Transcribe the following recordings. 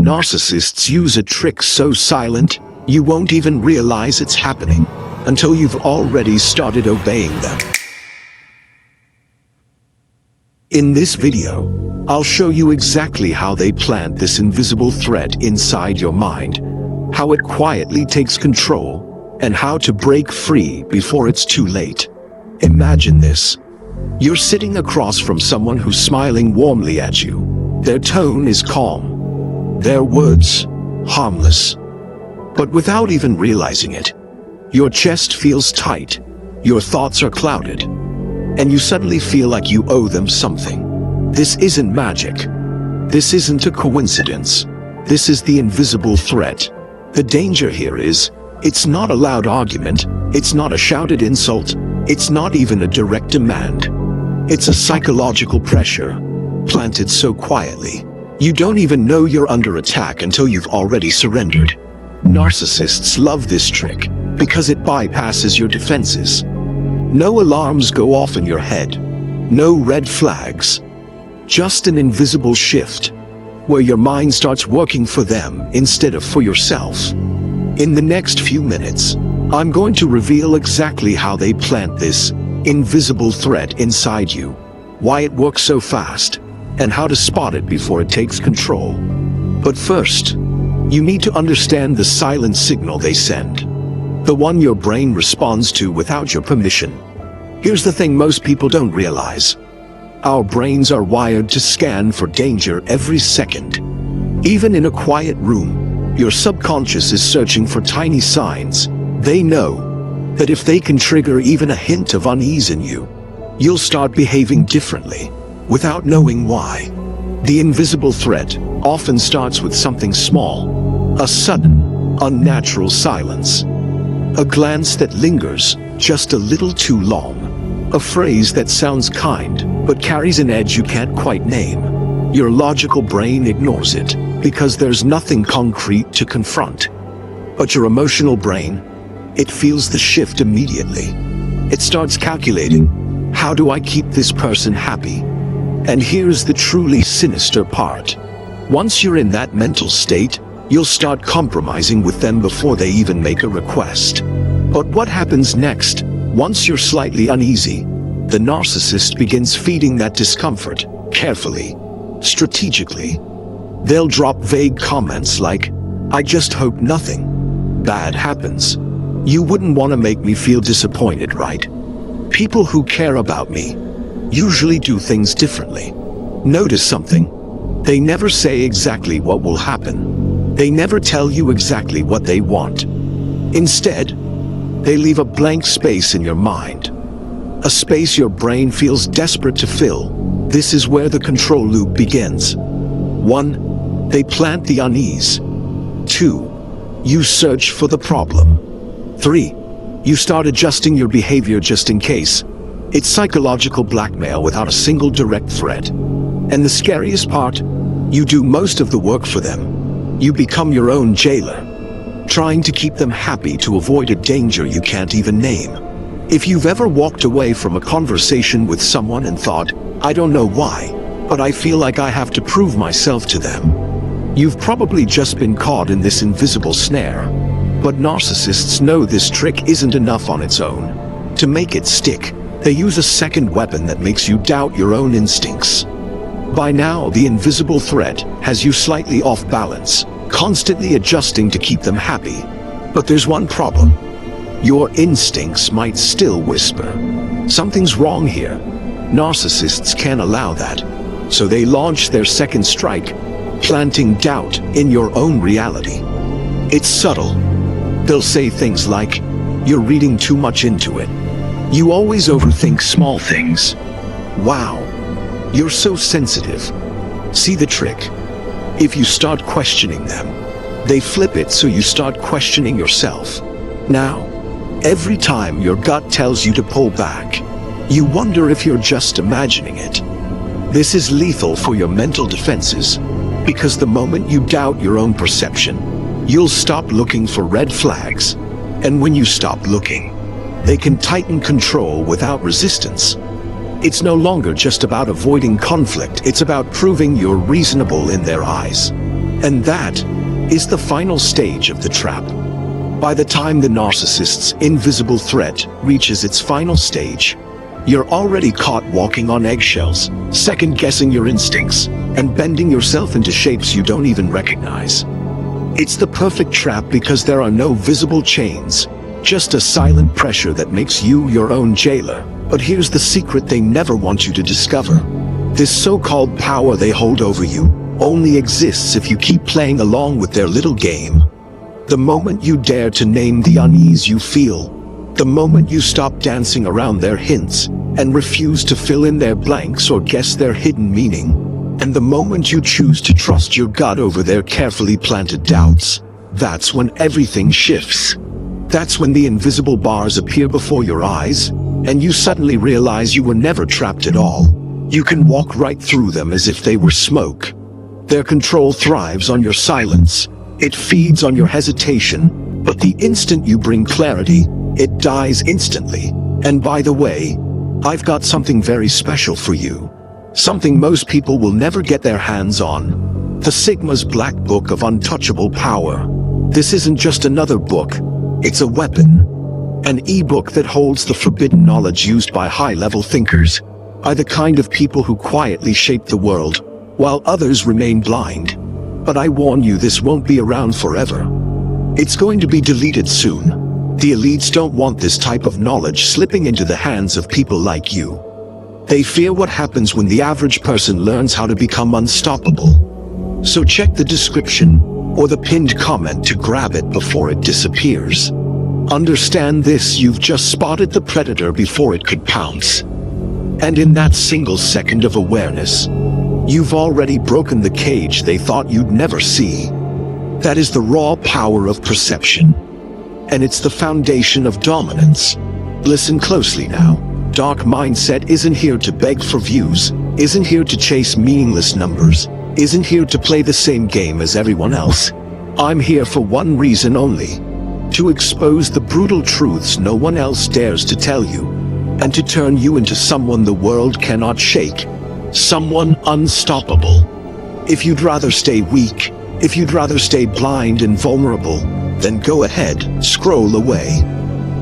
Narcissists use a trick so silent, you won't even realize it's happening until you've already started obeying them. In this video, I'll show you exactly how they plant this invisible threat inside your mind, how it quietly takes control, and how to break free before it's too late. Imagine this. You're sitting across from someone who's smiling warmly at you. Their tone is calm. Their words, harmless. But without even realizing it, your chest feels tight, your thoughts are clouded, and you suddenly feel like you owe them something. This isn't magic. This isn't a coincidence. This is the invisible threat. The danger here is, it's not a loud argument, it's not a shouted insult, it's not even a direct demand. It's a psychological pressure, planted so quietly. You don't even know you're under attack until you've already surrendered. Narcissists love this trick because it bypasses your defenses. No alarms go off in your head. No red flags. Just an invisible shift where your mind starts working for them instead of for yourself. In the next few minutes, I'm going to reveal exactly how they plant this invisible threat inside you, why it works so fast, and how to spot it before it takes control. But first, you need to understand the silent signal they send. The one your brain responds to without your permission. Here's the thing most people don't realize. Our brains are wired to scan for danger every second. Even in a quiet room, your subconscious is searching for tiny signs. They know that if they can trigger even a hint of unease in you, you'll start behaving differently, without knowing why. The invisible threat often starts with something small, a sudden, unnatural silence. A glance that lingers just a little too long. A phrase that sounds kind, but carries an edge you can't quite name. Your logical brain ignores it, because there's nothing concrete to confront. But your emotional brain, it feels the shift immediately. It starts calculating, how do I keep this person happy? And here's the truly sinister part. Once you're in that mental state, you'll start compromising with them before they even make a request. But what happens next? Once you're slightly uneasy, the narcissist begins feeding that discomfort, carefully, strategically. They'll drop vague comments like, I just hope nothing bad happens. You wouldn't want to make me feel disappointed, right? People who care about me usually do things differently. Notice something. They never say exactly what will happen. They never tell you exactly what they want. Instead, they leave a blank space in your mind. A space your brain feels desperate to fill. This is where the control loop begins. 1. They plant the unease. 2. You search for the problem. 3. You start adjusting your behavior just in case. It's psychological blackmail without a single direct threat. And the scariest part, you do most of the work for them. You become your own jailer, trying to keep them happy to avoid a danger you can't even name. If you've ever walked away from a conversation with someone and thought, I don't know why, but I feel like I have to prove myself to them, you've probably just been caught in this invisible snare. But narcissists know this trick isn't enough on its own. To make it stick, they use a second weapon that makes you doubt your own instincts. By now, the invisible threat has you slightly off balance, constantly adjusting to keep them happy. But there's one problem. Your instincts might still whisper, something's wrong here. Narcissists can't allow that. So they launch their second strike, planting doubt in your own reality. It's subtle. They'll say things like, you're reading too much into it. You always overthink small things. Wow, you're so sensitive. See the trick? If you start questioning them, they flip it so you start questioning yourself. Now, every time your gut tells you to pull back, you wonder if you're just imagining it. This is lethal for your mental defenses, because the moment you doubt your own perception, you'll stop looking for red flags, and when you stop looking, they can tighten control without resistance. It's no longer just about avoiding conflict, it's about proving you're reasonable in their eyes. And that is the final stage of the trap. By the time the narcissist's invisible threat reaches its final stage, you're already caught walking on eggshells, second-guessing your instincts, and bending yourself into shapes you don't even recognize. It's the perfect trap because there are no visible chains, just a silent pressure that makes you your own jailer. But here's the secret they never want you to discover. This so-called power they hold over you only exists if you keep playing along with their little game. The moment you dare to name the unease you feel, the moment you stop dancing around their hints and refuse to fill in their blanks or guess their hidden meaning, and the moment you choose to trust your gut over their carefully planted doubts, that's when everything shifts. That's when the invisible bars appear before your eyes, and you suddenly realize you were never trapped at all. You can walk right through them as if they were smoke. Their control thrives on your silence. It feeds on your hesitation, but the instant you bring clarity, it dies instantly. And by the way, I've got something very special for you. Something most people will never get their hands on. The Sigma's Black Book of Untouchable Power. This isn't just another book. It's a weapon. An e-book that holds the forbidden knowledge used by high-level thinkers, by the kind of people who quietly shape the world, while others remain blind. But I warn you, this won't be around forever. It's going to be deleted soon. The elites don't want this type of knowledge slipping into the hands of people like you. They fear what happens when the average person learns how to become unstoppable. So check the description or the pinned comment to grab it before it disappears. Understand this: you've just spotted the predator before it could pounce. And in that single second of awareness, you've already broken the cage they thought you'd never see. That is the raw power of perception. And it's the foundation of dominance. Listen closely now. Dark mindset isn't here to beg for views, isn't here to chase meaningless numbers, isn't here to play the same game as everyone else. I'm here for one reason only: to expose the brutal truths no one else dares to tell you, and to turn you into someone the world cannot shake, someone unstoppable. If you'd rather stay weak, if you'd rather stay blind and vulnerable, then go ahead, scroll away.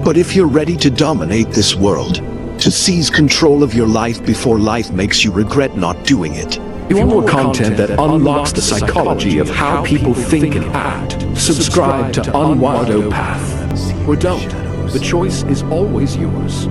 But if you're ready to dominate this world, to seize control of your life before life makes you regret not doing it, you want more content that unlocks the psychology of how people think and act? Subscribe to Unwildo Path. Or don't. The choice is always yours.